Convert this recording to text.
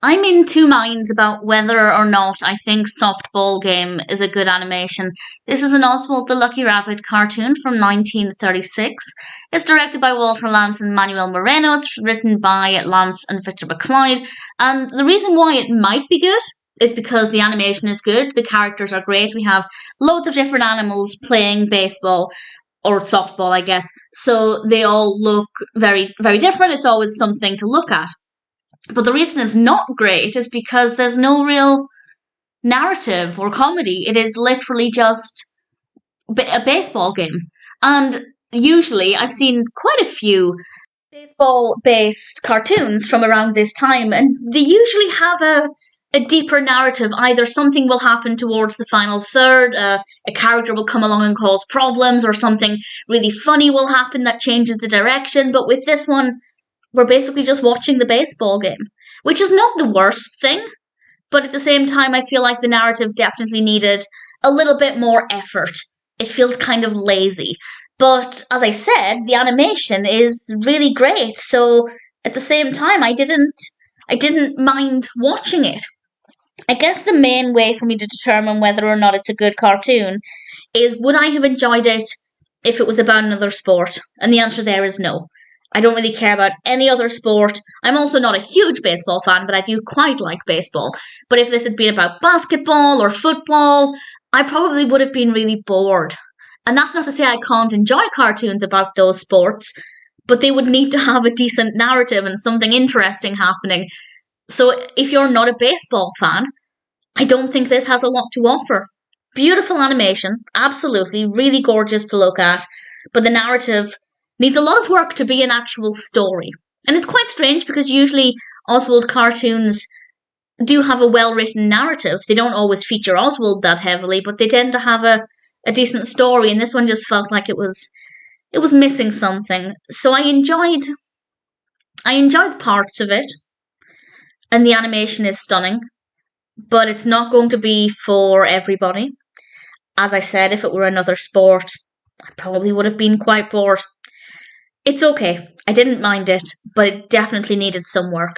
I'm in two minds about whether or not I think Softball Game is a good animation. This is an Oswald the Lucky Rabbit cartoon from 1936. It's directed by Walter Lantz and Manuel Moreno. It's written by Lantz and Victor McLeod. And the reason why it might be good is because the animation is good, the characters are great. We have loads of different animals playing baseball or softball, I guess. So they all look very, very different. It's always something to look at. But the reason it's not great is because there's no real narrative or comedy. It is literally just a baseball game. And usually I've seen quite a few baseball based cartoons from around this time, and they usually have a deeper narrative. Either something will happen towards the final third, a character will come along and cause problems, or something really funny will happen that changes the direction. But with this one, we're basically just watching the baseball game, which is not the worst thing, but at the same time, I feel like the narrative definitely needed a little bit more effort. It feels kind of lazy. But as I said, the animation is really great, so at the same time, I didn't mind watching it. I guess the main way for me to determine whether or not it's a good cartoon is, would I have enjoyed it if it was about another sport? And the answer there is no. I don't really care about any other sport. I'm also not a huge baseball fan, but I do quite like baseball. But if this had been about basketball or football, I probably would have been really bored. And that's not to say I can't enjoy cartoons about those sports, but they would need to have a decent narrative and something interesting happening. So if you're not a baseball fan, I don't think this has a lot to offer. Beautiful animation, absolutely, really gorgeous to look at, but the narrative needs a lot of work to be an actual story. And it's quite strange because usually Oswald cartoons do have a well written narrative. They don't always feature Oswald that heavily, but they tend to have a decent story, and this one just felt like it was missing something. So I enjoyed parts of it, and the animation is stunning, but it's not going to be for everybody. As I said, if it were another sport, I probably would have been quite bored. It's okay. I didn't mind it, but it definitely needed some work.